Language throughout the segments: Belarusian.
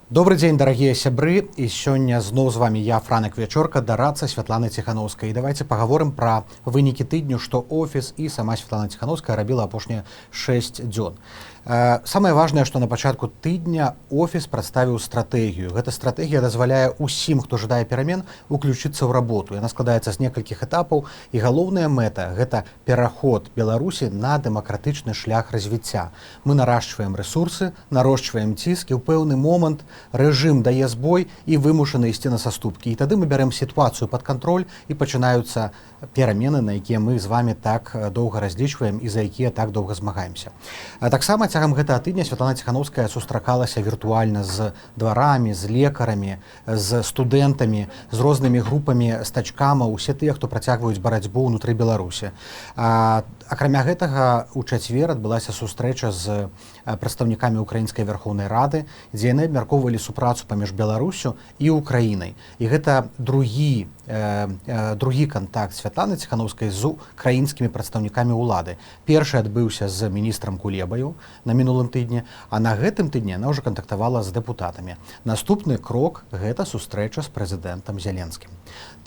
Добрый дзень, дарагія сябры, і сёння зноў з вами я, Франак Вячорка, дарадца Святланы Ціхановскай. І давайте пагаворым пра вынікі тыдню, што офіс і сама Святлана Ціхановская рабіла апошнія 6 дзён. Самае важнае, што на пачатку тыдня офіс прадставіў стратэгію. Гэта стратэгія дазваляе ўсім, хто жадае перамен, уключыцца ў работу. Яна складаецца з некалькіх этапаў, і галоўная мэта – гэта пераход Беларусі на дэмакратычны шлях развіцця. Мы нарошчваем рэсурсы, нарошчваем ціск, і ў пэўны момант рэжым дае збой і вымушаны ісці на саступкі. І тады мы бярем сітуацыю пад кантроль і пачынаюцца перамены, на якія мы з вами так доўга разлічваем і за якія так доўга змагаемся. Таксама цягам гэтага тыдня Святлана Ціхановская сустракалася віртуальна з дварамі, з лекарамі, з студэнтамі, з рознымі групамі стачкамаў, усе тыя, хто працягваюць барацьбу ўнутры Беларусі. Акрамя гэтага, у чацвер адбылася сустрэча з прадстаўнікамі Украінскай Вярхоўнай Рады, дзе яны абмяркоўвалі супрацу паміж Беларусю і Украінай. І гэта другі кантакт Святланы Ціхановскай з украінскімі прадстаўнікамі ўлады. Першы адбыўся з міністрам Кулебаю на мінулым тыдні, а на гэтым тыдні яна ўжо кантактавала з дэпутатамі. Наступны крок – гэта сустрэча з прэзідэнтам Зеленскім.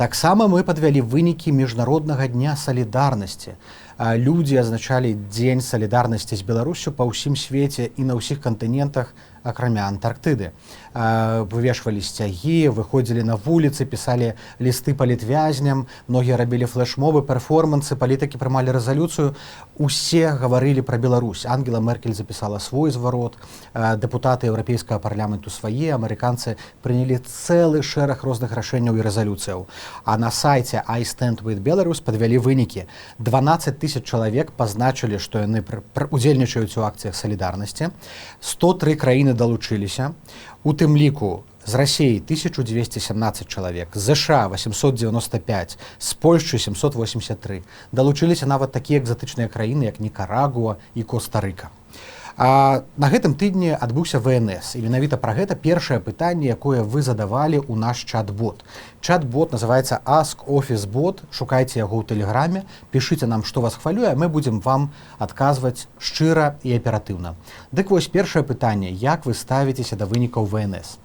Таксама мы падвялі вынікі міжнароднага дня салідарнасці. Людзі азначалі дзень салідарнасці з Беларуссю па ўсім свеце і на ўсіх кантынентах, акрамя Антарктыды. Вывешвалі сцягі, выходзілі на вуліцы, пісалі лісты палітвязням, многія рабілі флэшмобы, перформансы, палітыкі прымалі рэзалюцыю. Усе гаварылі пра Беларусь. Ангела Меркель запісала свой зварот, дэпутаты Еўрапейскага парламенту свае, амерыканцы прынялі цэлы шэраг розных рашэнняў і рэзалюцыяў. А на сайце I Stand With Belarus падвялі вынікі. 12 000 чалавек пазначылі, што яны удзельнічаюць у акцыях салідарнасці. 103 краіны далучыліся. У тым ліку з Расіі 1217 чалавек, з США 895, з Польшчы 783. Далучыліся нават такія экзатычныя краіны, як Нікарагуа і Коста-Рыка. На гэтым тыдні адбыўся ВНС. І менавіта пра гэта першае пытанне, якое вы задавалі ў наш чат-бот. Чат-бот называецца Ask Office Bot. Шукайце яго ў тэлеграме, пішыце нам, што вас хвалюе, мы будзем вам адказваць шчыра і аператыўна. Дык вось першае пытанне, як вы ставіцеся да вынікаў ВНС?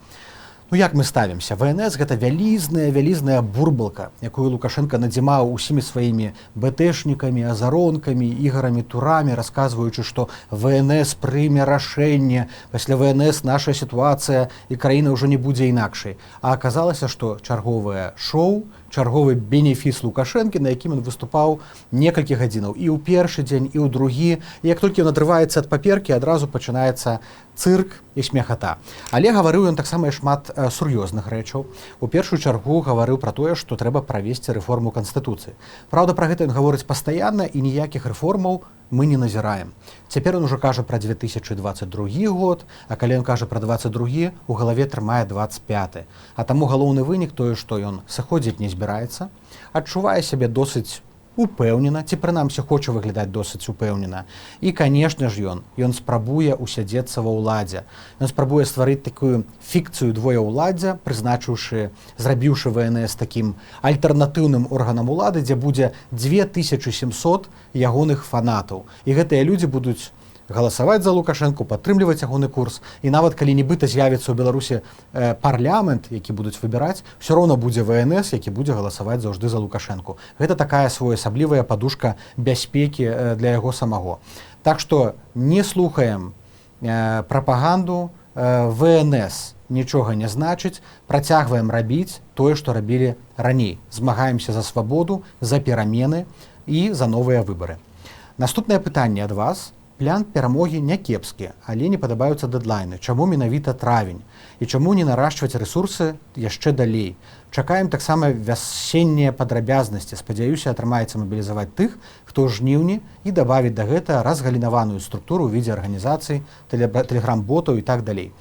Ну як мы ставімся? ВНС – гэта вялізная бурбалка, якую Лукашенко надзімаў усімі сваімі БТшнікамі, азаронкамі, ігарамі, турамі, расказваючы, што ВНС прыме рашэнне, пасля ВНС наша сітуацыя і краіна ўжо не будзе інакшай. А аказалася, што чарговае шоу, чарговы бенефіс Лукашэнкі, на якім ён выступаў некалькі гадзінаў. І ў першы дзень, і ў другі. І як толькі ён адрываецца ад паперкі, адразу пачынаецца цырк і смехата. Але гаварыў ён таксама і шмат сур'ёзных рэчаў. У першую чаргу гаварыў пра тое, што трэба правесці рэформу Канстытуцыі. Праўда, пра гэта ён гаворыць пастаянна, і ніякіх рэформаў мы не назіраем. Цяпер ён ужо кажа пра 2022 год, а калі ён кажа пра 22, у галаве трымае 25. А таму галоўны вынік тое, што ён сыходзіць не збіраецца, адчувае сябе досыць упэўнена, ці прынамсі хоча выглядаць досыць упэўнена. І, канешне ж, ён спрабуе усядзецца ва ўладзе. Ён спрабуе стварыць такую фікцыю двоеўладдзя, зрабіўшы ВНС такім альтэрнатыўным органам улады, дзе будзе 2700 ягоных фанатаў. І гэтыя людзі будуць галасаваць за Лукашэнку, падтрымліваць ягоны курс. І нават калі нібыта з'явіцца ў Беларусі парламент, які будуць выбіраць, все роўна будзе ВНС, які будзе галасаваць заўжды за Лукашэнку. Гэта такая своеасаблівая падушка бяспекі для яго самого. Так што не слухаем прапаганду, ВНС нічога не значыць, працягваем рабіць тое, што рабілі раней. Змагаемся за свабоду, за перамены і за новыя выбары. Наступнае пытанне ад вас. План перамогі някепскі, але не падабаюцца дэдлайны. Чаму менавіта травень? І чаму не нарошчваць рэсурсы яшчэ далей? Чакаем таксама вясеннія падрабязнасці. Спадзяюся, атрымаецца мабілізаваць тых, хто ў жніўні, і дабавіць да гэта разгалінаваную структуру ў відзе арганізацый, тэлеграм-ботаў і так далей.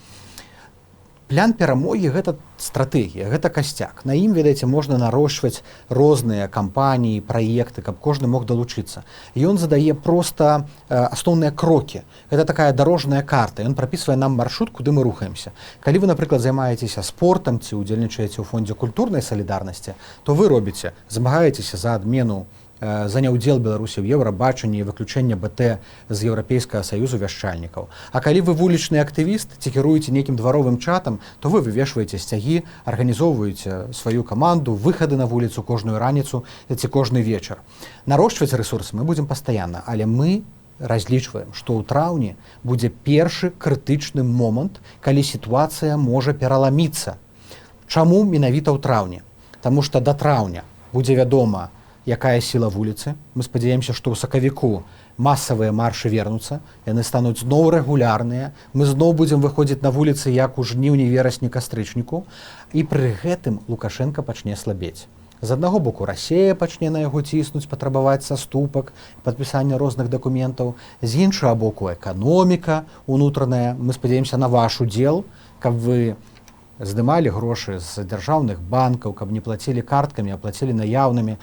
План перамогі – гэта стратэгія, гэта касцяк. На ім, ведаеце, можна нарошчваць розныя кампаніі, праекты, каб кожны мог далучыцца. Ён задае проста асноўныя крокі. Гэта такая дарожная карта. Ён прапісвае нам маршрут, куды мы рухаемся. Калі вы, напрыклад, займаецеся спортам ці ўдзельнічаеце ў фондзе культурнай салідарнасці, то вы робіце, змагаецеся за адмену за няўдзел Беларусі ў Еўрабачанні і выключэння БТ з Еўрапейскага саюзу вяшчальнікаў. А калі вы вулічны актывіст ці кіруеце нейкім дваровым чатам, то вы вывешваеце сцягі, арганізоўваеце сваю каманду, выхады на вуліцу кожную раніцу ці кожны вечар. Нарошчваць рэсурсы мы будзем пастаянна, але мы разлічваем, што ў траўні будзе першы крытычны момант, калі сітуацыя можа пераламіцца. Чаму менавіта ў траўні? Таму што да траўня будзе вядома, якая сіла вуліцы. Мы спадзяемся, што ў сакавіку масавыя маршы вернуцца, яны стануць зноў рэгулярныя, мы зноў будзем выходзіць на вуліцы як у жніўні, верасні, кастрычніку, і пры гэтым Лукашенка пачне слабець. З аднаго боку Расія пачне на яго ціснуць, патрабаваць саступак, падпісання розных дакументаў. З іншага боку эканоміка унутраная. Мы спадзяемся на ваш удзел, каб вы здымалі грошы з дзяржаўных банкаў, каб не плацілі карткамі, а плацілі наяўнымі.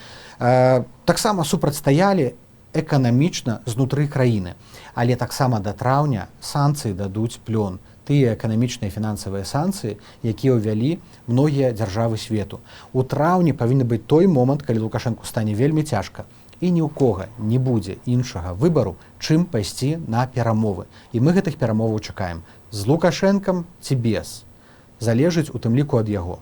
Таксама супрацьстаялі эканамічна знутры краіны. Але таксама да траўня санкцыі дадуць плён. Тыя эканамічныя і фінансавыя санкцыі, якія ўвялі многія дзяржавы свету. У траўні павінны быць той момант, калі Лукашэнку стане вельмі цяжка. І ні ў кога не будзе іншага выбару, чым пайсці на перамовы. І мы гэтых перамоваў чакаем. З Лукашэнкам ці без. Залежыць у тым ліку ад яго.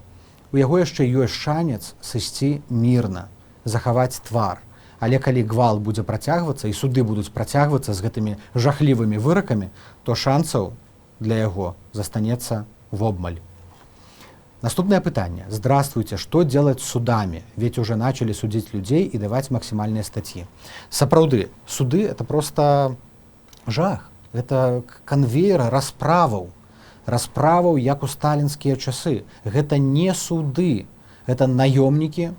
У яго яшчэ ёсць шанец сысці мірна, захаваць твар. Але калі гвалт будзе працягвацца і суды будуць працягвацца з гэтымі жахлівымі выракамі, то шансаў для яго застанецца вобмаль. Наступное пытанне. Здравствуйте, что делать с судами? Ведь уже начали судить людей и давать максимальные статьи. Сапраўды, суды — это просто жах. Это конвейер расправаў. Расправаў, як у сталінскія часы. Гэта не суды. Гэта наёмнікі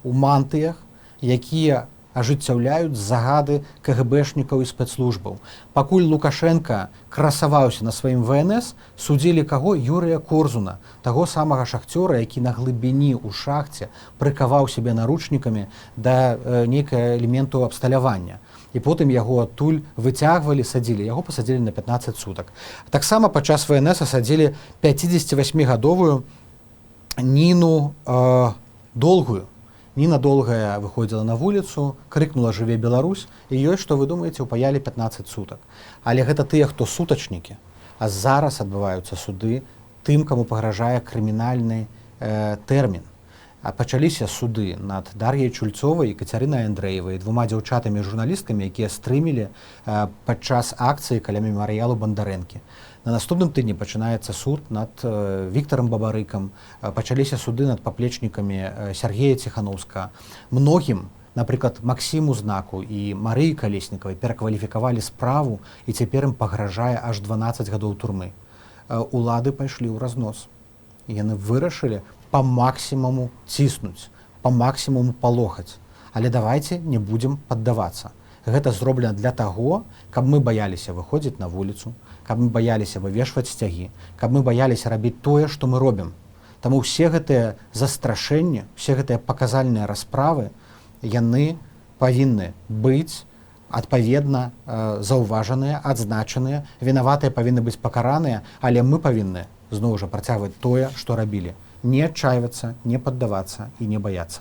у мантыях, якія ажыццяўляюць загады КГБшнікаў і спецслужбаў. Пакуль Лукашенка красаваўся на сваім ВНС, судзілі каго? Юрыя Корзуна, таго самага шахцёра, які на глыбіні ў шахце прыкаваў сябе наручнікамі да нейкага элементу абсталявання. І потым яго адтуль выцягвалі, садзілі. Яго пасадзілі на 15 сутак. Таксама падчас ВНС садзілі 58-гадовую Ніну Долгую. Ніна Долгая выходзіла на вуліцу, крыкнула «Жыве Беларусь», і ёй, што вы думаеце, упаялі 15 сутак. Але гэта тыя, хто сутачнікі. А зараз адбываюцца суды тым, каму пагражае крымінальны тэрмін. А пачаліся суды над Дар'яй Чульцовай і Кацярынай Андрэевай, двума дзяўчатамі-журналісткамі, якія стрымілі падчас акцыі каля мемарыялу Бандарэнкі. На наступным тыдні пачынаецца суд над Віктарам Бабарыкам, пачаліся суды над паплечнікамі Сяргея Ціханаўскага. Многім, напрыклад, Максіму Знаку і Марыі Калеснікавай перакваліфікавалі справу, і цяпер ім пагражае аж 12 гадоў турмы. Улады пайшлі ў разнос. Яны вырашылі па максімуму ціснуць, па максімуму палохаць. Але давайце не будзем паддавацца. Гэта зроблена для таго, каб мы баяліся выходзіць на вуліцу, каб мы баяліся вывешваць сцягі, каб мы баяліся рабіць тое, што мы робім. Таму ўсе гэтыя застрашэнні, усе гэтыя паказальныя расправы, яны павінны быць адпаведна заўважаныя, адзначаныя, вінаватыя павінны быць пакараныя, але мы павінны зноў жа працягваць тое, што рабілі. Не отчаиваться, не поддаваться и не бояться.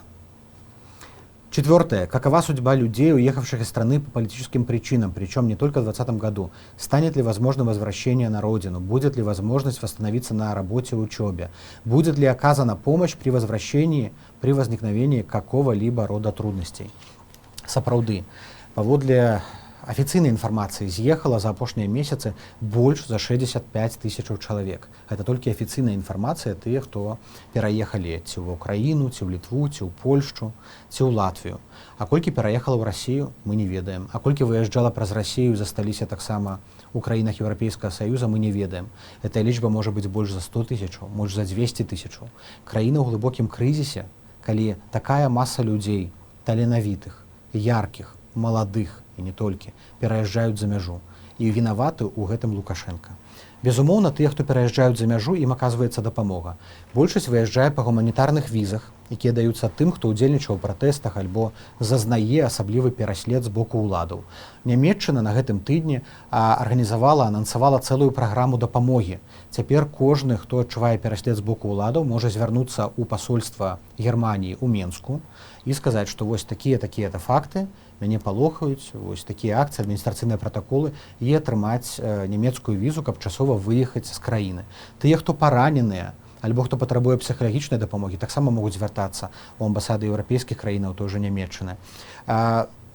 Четвертое. Какова судьба людей, уехавших из страны по политическим причинам, причем не только в 2020 году? Станет ли возможным возвращение на родину? Будет ли возможность восстановиться на работе и учебе? Будет ли оказана помощь при возвращении, при возникновении какого-либо рода трудностей? Сапраўды. Паводле афіцыйнай інфармацыі з'ехала за апошнія месяцы больш за 65 тысячаў чалавек. Гэта толькі афіцыйная інфармацыя тыя, хто пераехалі ці ў Украіну, ці ў Літву, ці ў Польшчу, ці ў Латвію. А колькі пераехала ў Расію, мы не ведаем. А колькі выязджала праз Расію і засталіся таксама ў краінах Еўрапейскага Саюза, мы не ведаем. Гэтая лічба можа быць больш за 100 тысячаў, больш за 200 тысячаў. Краіна ў глыбокім крызісе, калі такая маса людзей, таленавітых, яркіх, маладых, і не толькі, пераязджаюць за мяжу. І вінаваты ў гэтым Лукашенка. Безумоўна, тыя, хто пераязджаюць за мяжу, ім аказваецца дапамога. Большасць выязджае па гуманітарных візах, якія даюцца тым, хто ўдзельнічаў у пратэстах альбо зазнае асаблівы пераслед з боку ўладаў. Нямецчына на гэтым тыдні анансавала цэлую праграму дапамогі. Цяпер кожны, хто адчувае пераслед з боку ўладаў, можа звярнуцца ў пасольства Германіі ў Менску і сказаць, што вось такія-то факты мяне палохаюць, вось такія акцыі, адміністрацыйныя пратаколы, і атрымаць нямецкую візу, каб часова выехаць з краіны. Тыя, хто параненыя, альбо хто патрабуе псіхалагічнай дапамогі, таксама могуць звяртацца ў амбасады еўрапейскіх краінаў той жа Нямецчыны.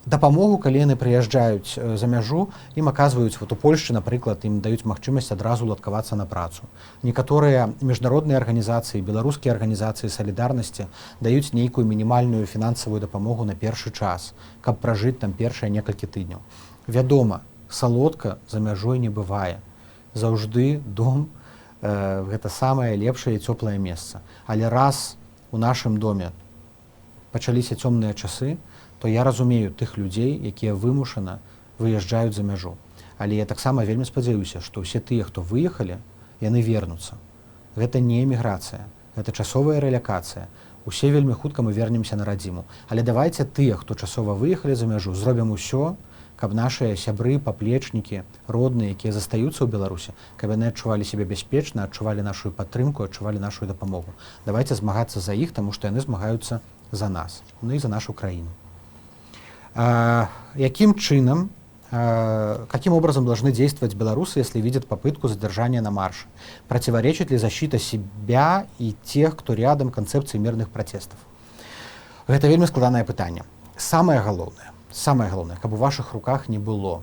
Дапамогу, калі яны прыязджаюць за мяжу, ім аказваюць, у Польшчы, напрыклад, ім даюць магчымасць адразу уладкавацца на працу. Некаторыя міжнародныя арганізацыі, беларускія арганізацыі салідарнасці даюць нейкую мінімальную фінансавую дапамогу на першы час, каб пражыць там першыя некалькі тыдняў. Вядома, салодка за мяжой не бывае. Заўжды дом гэта самае лепшае і цёплае месца. Але раз у нашым доме пачаліся цёмныя часы, то я разумею тых людзей, якія вымушана выязджаюць за мяжу. Але я таксама вельмі спадзяюся, што ўсе тыя, хто выехалі, яны вернуцца. Гэта не эміграцыя, гэта часовая рэлакацыя. Усе вельмі хутка мы вернемся на радзіму. Але давайце тыя, хто часова выехалі за мяжу, зробім усё, каб нашыя сябры, паплечнікі, родныя, якія застаюцца ў Беларусі, каб яны адчувалі сябе бяспечна, адчувалі нашу падтрымку, адчувалі нашу дапамогу. Давайце змагацца за іх, таму што яны змагаюцца за нас, ну і за нашу краіну. Каким образом должны действовать белорусы, если видят попытку задержания на марше? Противоречит ли защита себя и тех, кто рядом, концепции мирных протестов? Это вельмі складанае пытанне. Самое галоўнае, каб у ваших руках не было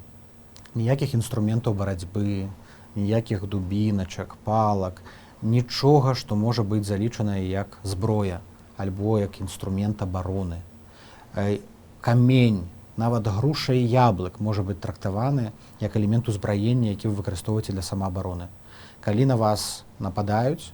ніякіх інструментаў барацьбы, ніякіх дубіначак, палак, нічога, што можа быць залічанае як зброя альбо як інструмент абароны. Камень, нават груша і яблык можа быць трактаваны як элемент узбраення, які вы выкарыстоўваеце для самаабароны. Калі на вас нападаюць,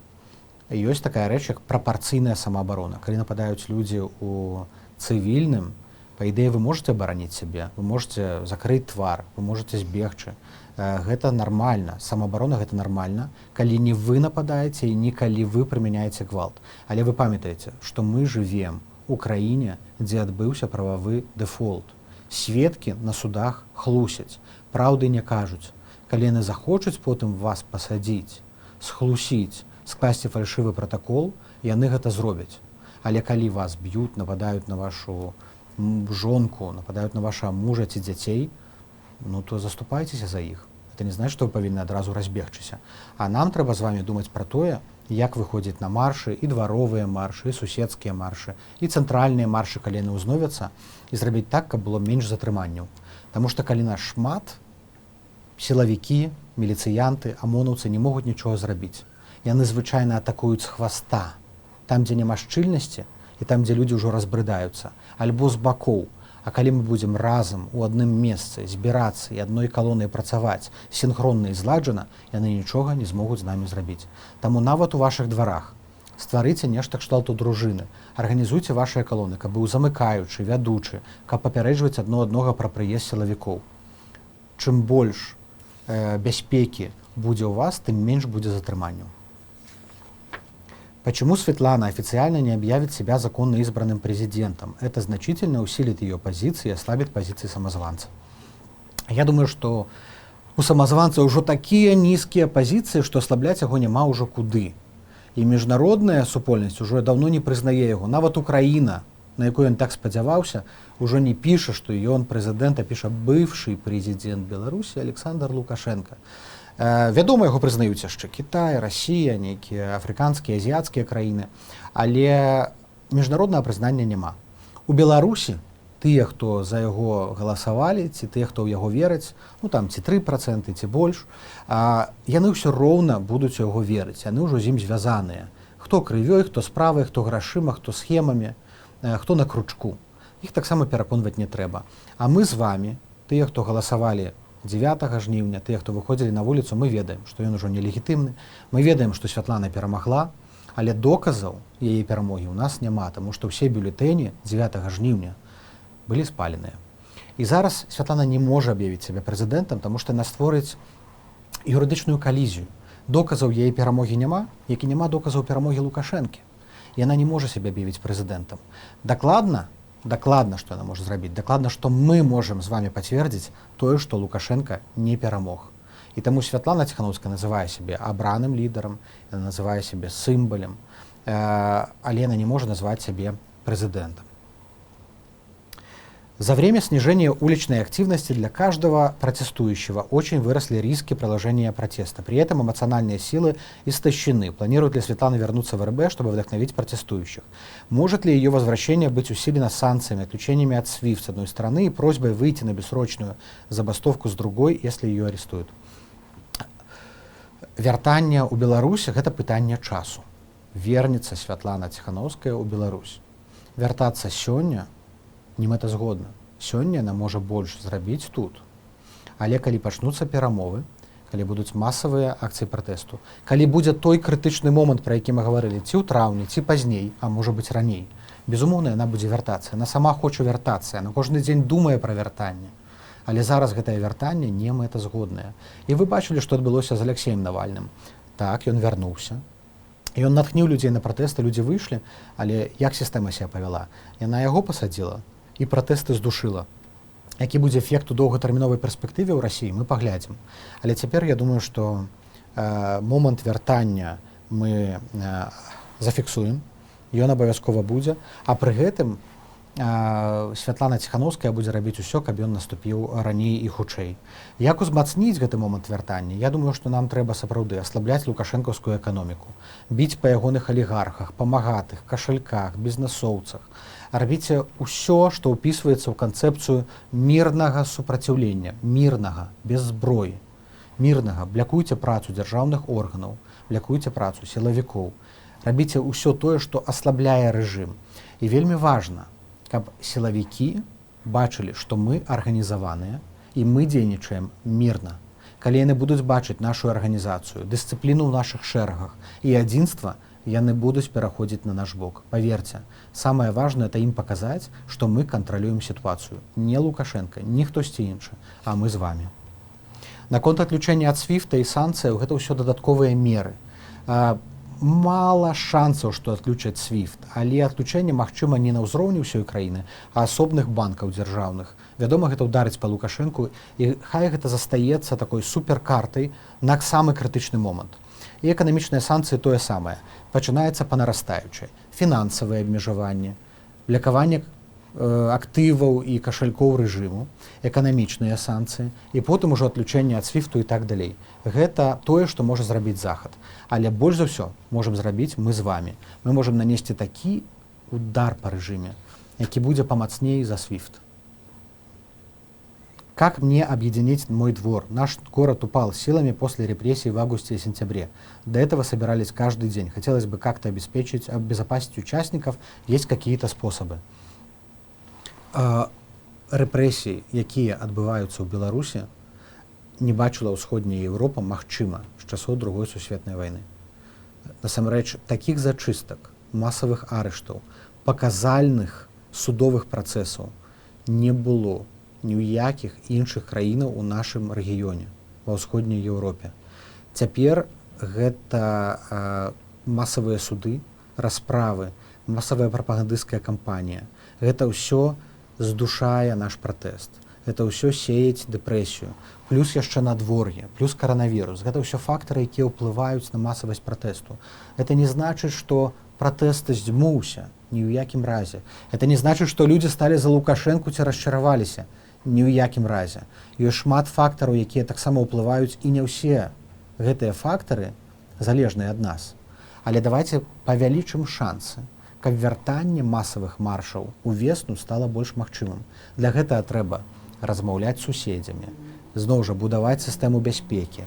ёсць такая рэч, як прапарцыйная самаабарона. Калі нападаюць людзі ў цывільным, па ідэі вы можаце абараніць сябе, вы можаце закрыць твар, вы можаце збегчы. Гэта нармальна, самаабарона гэта нармальна, калі не вы нападаеце і не калі вы прымяняеце гвалт. Але вы памятаеце, што мы жывем у краіне, дзе адбыўся прававы дэфолт. Сведкі на судах хлусяць, праўды не кажуць. Калі яны захочуць потым вас пасадзіць, схлусіць, скласці фальшывы пратакол, яны гэта зробяць. Але калі вас б'юць, нападаюць на вашу жонку, нападаюць на ваша мужа ці дзяцей, ну то заступайцеся за іх. Это не значит, што вы павінны адразу разбегчыся. А нам трэба з вамі думаць пра тое, як выходзіць на маршы, і дваровыя маршы, і суседскія маршы, і цэнтральныя маршы, калі яны ўзновяцца, і зрабіць так, каб было менш затрыманняў. Таму што калі нас шмат, сілавікі, міліцыянты, амонаўцы не могуць нічога зрабіць. Яны звычайна атакуюць з хваста, там, дзе няма шчыльнасці, і там, дзе людзі ўжо разбрыдаюцца, альбо з бакоў. А калі мы будзем разам у адным месцы збірацца і адной калонай працаваць сінхронна і зладжана, яны нічога не змогуць з намі зрабіць. Таму нават у вашых дварах стварыце нешта кшталту дружыны, арганізуйце вашыя калоны, каб быў замыкаючы, вядучы, каб папярэджваць адно аднога пра прыезд сілавікоў. Чым больш бяспекі будзе ў вас, тым менш будзе затрыманняў. Почему Светлана официально не объявит себя законно избранным президентом? Это значительно усилит ее позиции и ослабит позиции самозванца. Я думаю, что у самозванца уже такие низкие позиции, что ослаблять его няма уже куды. И международная супольнасць уже давно не признае его. Нават Украина, на якой он так спадзяваўся, уже не піша, что ён прэзідэнт, а піша бывший президент Беларуси Александр Лукашенко. Вядома, яго прызнаюць яшчэ Кітай, Расія, нейкія афрыканскія, азіяцкія краіны, але міжнароднага прызнання няма. У Беларусі тыя, хто за яго галасавалі, ці тыя, хто ў яго вераць, ну там ці 3%, ці больш, яны ўсё роўна будуць у яго верыць, яны ўжо з ім звязаныя. Хто крывёй, хто справай, хто грашыма, хто схемамі, хто на кручку. Іх таксама пераконваць не трэба. А мы з вамі, тыя, хто галасавалі 9 жніўня, тыя, хто выходзілі на вуліцу, мы ведаем, што ён ужо нелегітымны, мы ведаем, што Святлана перамагла, але доказаў яе перамогі ў нас няма, таму што ўсе бюлетэні 9 жніўня былі спаленыя. І зараз Святлана не можа аб'явіць сябе прэзідэнтам, таму што яна створыць юрыдычную калізію. Доказаў яе перамогі няма, як і няма доказаў перамогі Лукашэнкі. яна не можа сябе аб'явіць прэзідэнтам. Дакладна, што яна можа зрабіць, дакладна, што мы можам з вами пацвердзіць тое, што Лукашенко не перамог. І таму Святлана Ціханаўская называе сябе абраным лідарам, яна называе сябе сімвалем, але яна не можа назваць сябе прэзідэнтам. За время снижения уличной активности для каждого протестующего очень выросли риски продолжения протеста. При этом эмоциональные силы истощены. Планирует ли Светлана вернуться в РБ, чтобы вдохновить протестующих? Может ли ее возвращение быть усилено санкциями, отключениями от SWIFT с одной стороны и просьбой выйти на бессрочную забастовку с другой, если ее арестуют? Вяртанне ў Беларусь — гэта пытанне часу. Вернецца Святлана Ціханаўская ў Беларусь. Вяртацца сёння не мэтазгодна. Сёння яна можа больш зрабіць тут. Але калі пачнуцца перамовы, калі будуць масавыя акцыі пратэсту, калі будзе той крытычны момант, пра які мы гаварылі, ці ў траўні, ці пазней, а можа быць раней, безумоўна, яна будзе вяртацца. Яна сама хоча вяртацца, яна кожны дзень думае пра вяртанне. Але зараз гэтае вяртанне не мэтазгоднае. І вы бачылі, што адбылося з Алексеем Навальным. Так, ён вярнуўся. Ён натхніў людзей на пратэсты, людзі выйшлі, але як сістэма сябе павяла? Яна яго пасадзіла і пратэсты здушыла. Які будзе эфект у доўгатэрміновай перспектыве ў Расіі, мы паглядзім. Але цяпер я думаю, што момант вяртання мы зафіксуем, ён абавязкова будзе, а пры гэтым Святлана Ціханаўская будзе рабіць усё, каб ён наступіў раней і хутчэй. Як узмацніць гэты момант вяртання? Я думаю, што нам трэба сапраўды аслабляць лукашэнкаўскую эканоміку, біць па ягоных алігархах, памагатых, кашальках, бізнесоўцах, рабіць усё, што ўпісваецца ў канцэпцыю мірнага супраціўлення, мірнага, без зброі, мірнага. Блякуйце працу дзяржаўных органаў, блякуйце працу сілавікоў, рабіце ўсё тое, што аслабляе рэжым. І вельмі важна, каб сілавікі бачылі, што мы арганізаваныя і мы дзейнічаем мірна. Калі яны будуць бачыць нашу арганізацыю, дысцыпліну ў нашых шэрагах і адзінства, яны будуць пераходзіць на наш бок. Паверце, самае важнае — это ім паказаць, што мы кантралюем сітуацыю. Не Лукашенко, не хтосьці іншы, а мы з вами. Наконт адключэння ад SWIFT і санкцыяў — гэта ўсё дадатковыя меры. Мала шансаў, што адключаць SWIFT, але адключэнне магчыма не на ўзроўні ўсёй краіны, а асобных банкаў дзяржаўных. Вядома, гэта ўдарыць па Лукашэнку, і хай гэта застаецца такой суперкартай на самы крытычны момант. І эканамічныя санкцыі тое самае. Пачынаецца па нарастаючай. Фінансавыя абмежаванні, блякаванне актываў і кашалькоў рэжыму, эканамічныя санкцыі, і потым ужо адключэнне ад SWIFT і так далей. Гэта тое, што можа зрабіць Захад. Але больш за ўсё можам зрабіць мы з вами. Мы можам нанесці такі удар па рэжыме, які будзе памацней за SWIFT. Как мне объединить мой двор? Наш город упал силами после репрессий в августе и сентябре. До этого собирались каждый день. Хотелось бы как-то обезопасить участников. Есть какие-то способы. Рэпрэсіі, якія адбываюцца ў Беларусі, не бачыла ўсходняя Еўропа, магчыма, з часоў Другой сусветнай вайны. Насамрэч, такіх зачыстак, масавых арыштаў, паказальных судовых працэсаў не было ні ў якіх іншых краінаў у нашым рэгіёне, ва ўсходняй Еўропе. Цяпер гэта масавыя суды, расправы, масавая прапагандысцкая кампанія. Гэта ўсё здушае наш пратэст. Гэта ўсё сеяць дэпрэсію. Плюс яшчэ надвор'е, плюс каранавірус. Гэта ўсё фактары, якія ўплываюць на масавасць пратэсту. Гэта не значыць, што пратэст здзьмуўся, ні ў якім разе. Гэта не значыць, што людзі сталі за Лукашэнку ці расчараваліся, ні ў якім разе. Ёсць шмат фактараў, якія таксама ўплываюць, і не ўсе гэтыя фактары залежныя ад нас. Але давайце павялічым шансы, каб вяртанне масавых маршаў увесну стала больш магчымым. Для гэтага трэба размаўляць з суседзямі, зноў жа будаваць сістэму бяспекі,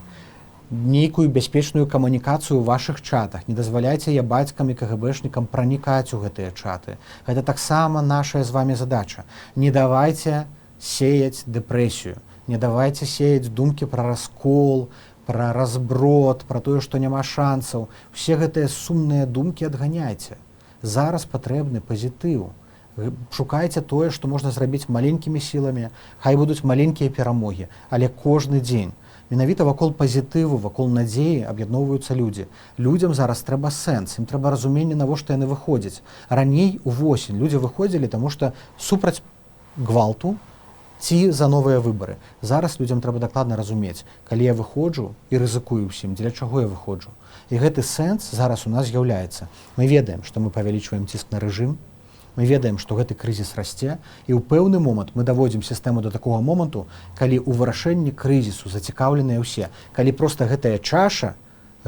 нейкую бяспечную камунікацыю ў вашых чатах. Не дазваляйце ябацькам і КГБшнікам пранікаць у гэтыя чаты. Гэта таксама нашая з вами задача. Не давайце сеяць дэпрэсію, не давайце сеяць думкі пра раскол, пра разброд, пра тое, што няма шансаў. Усе гэтыя сумныя думкі адганяйце. Зараз патрэбны пазітыў. Шукайце тое, што можна зрабіць маленькімі сіламі, хай будуць маленькія перамогі, але кожны дзень. Менавіта вакол пазітыву, вакол надзеі аб'ядноўваюцца людзі. Людзям зараз трэба сэнс, ім трэба разуменне, навошта яны выходзяць. Раней увосень людзі выходзілі, таму што супраць гвалту ці за новыя выбары. Зараз людзям трэба дакладна разумець, калі я выходжу і рызыкую ўсім, дзеля чаго я выходжу. І гэты сэнс зараз у нас з'яўляецца. Мы ведаем, што мы павялічваем ціск на рэжым, мы ведаем, што гэты крызіс расце, і ў пэўны момант мы даводзім сістэму да такога моманту, калі ў вырашэнні крызісу зацікаўленыя ўсе, калі проста гэтая чаша,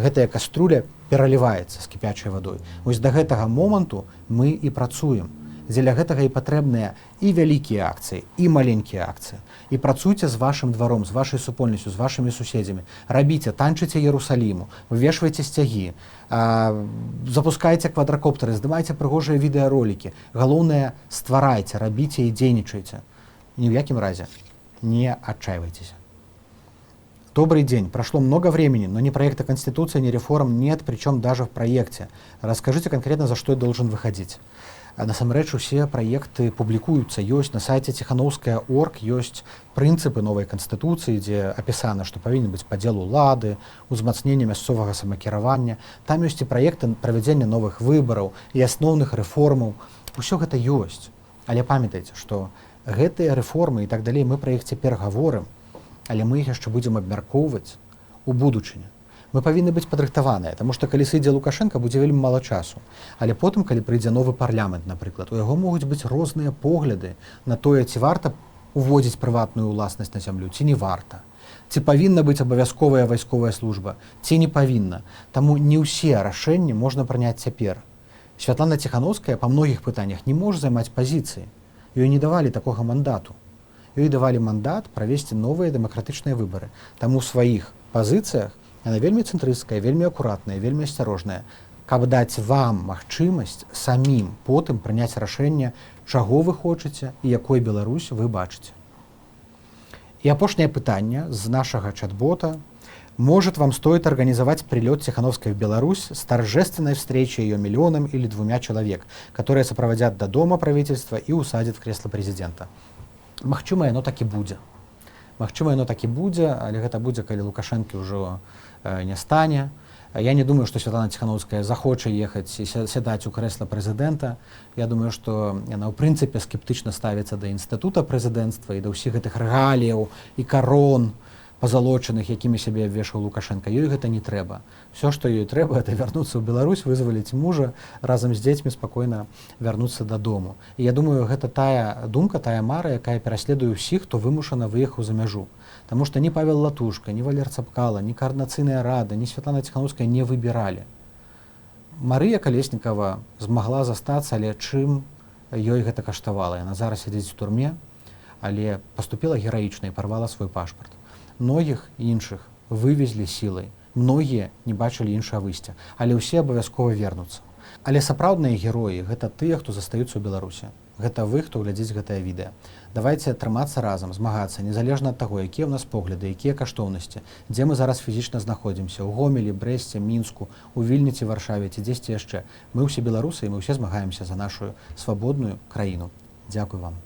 гэтая каструля пераліваецца з кіпячай вадой. Вось да гэтага моманту мы і працуем. Дзеля гэтага і патрэбныя і вялікія акцыі, і маленькія акцыі. І працуйце з вашым дваром, з вашай супольнасцю, з вашымі суседзямі. Рабіце, танчыце Ерусаліму, вывешвайце сцягі, запускайце квадракоптары, здымайце прыгожыя відэаролікі. Галоўнае, стварайце, рабіце і дзейнічайце. Ни в якім разе не отчаивайтесь. Добрый день. Прошло много времени, но ни проекта Конституции, ни реформ нет, причем даже в проекте. Расскажите конкретно, за что я должен выходить. Насамрэч усе праекты публікуюцца, ёсць на сайце Ціханаўская.орг, ёсць прынцыпы новай канстытуцыі, дзе апісана, што павінен быць падзел улады, узмацненне мясцовага самакіравання. Там ёсць і праекты правядзення новых выбараў і асноўных рэформаў. Усё гэта ёсць. Але памятайце, што гэтыя рэформы і так далей, мы пра іх цяпер гаворым, але мы іх яшчэ будзем абмяркоўваць у будучыні. Мы павінны быць падрыхтаваныя, таму што калі сыдзе Лукашенко, будзе вельмі мала часу. Але потым, калі прыйдзе новы парламент, напрыклад, у яго могуць быць розныя погляды на тое, ці варта уводзіць прыватную ўласнасць на зямлю, ці не варта. Ці павінна быць абавязковая вайсковая служба, ці не павінна. Таму не ўсе рашэнні можна прыняць цяпер. Святлана Ціханаўская па многіх пытаннях не можа займаць пазіцыі. Ёй не давалі такога мандату. Ёй давалі мандат правесці новыя дэмакратычныя выбары. Таму ў сваіх пазіцыях яна вельмі цэнтрысцкая, вельмі акуратная, вельмі асцярожная, каб даць вам магчымасць самім потым прыняць рашэнне, чаго вы хочаце і якой Беларусь вы бачыце. И апошняе пытанне з нашага чат-бота. Может, вам стоит организовать прилет Тихановской в Беларусь с торжественной встречей ее 1 миллионом или 2 человек, которые сопроводят до дома правительства и усадят в кресло президента? Магчыма, яно так і будзе. Магчыма, яно так і будзе, але гэта будзе, калі Лукашэнкі ўжо не стане. Я не думаю, што Святлана Ціханаўская захоча ехаць і сядаць у крэсла прэзідэнта. Я думаю, што яна ў прынцыпе скептычна ставіцца да інстытута прэзідэнцтва і да ўсіх гэтых рэгаліяў і карон пазалочаных, якімі сябе абвешваў Лукашенко. Ёй гэта не трэба. Всё, што ёй трэба, это вярнуцца ў Беларусь, вызваліць мужа, разам з дзецьмі спакойна вярнуцца дадому. І я думаю, гэта тая думка, тая мара, якая пераследуе ўсіх, хто вымушана выехаў за мяжу. Таму што ні Павел Латушка, ні Валер Цапкала, ні Координацыйная рада, ні Святлана Ціханаўская не выбіралі. Марыя Калеснікава змагла застацца, але чым ёй гэта каштавала? Яна зараз сядзіць у турме, але паступіла гераічна і парвала свой пашпарт. Многіх іншых вывезлі сілай, многія не бачылі іншага выйсця, але ўсе абавязкова вернуцца. Але сапраўдныя героі гэта тыя, хто застаюцца ў Беларусі. Гэта вы, хто глядзіць гэтае відэа. Давайце трымацца разам, змагацца, незалежна ад таго, якія ў нас погляды, якія каштоўнасці, дзе мы зараз фізічна знаходзімся, у Гомелі, Брэсце, Мінску, у Вільні ці Варшаве ці дзесьці яшчэ. Мы ўсе беларусы і мы ўсе змагаемся за нашу свабодную краіну. Дзякуй вам.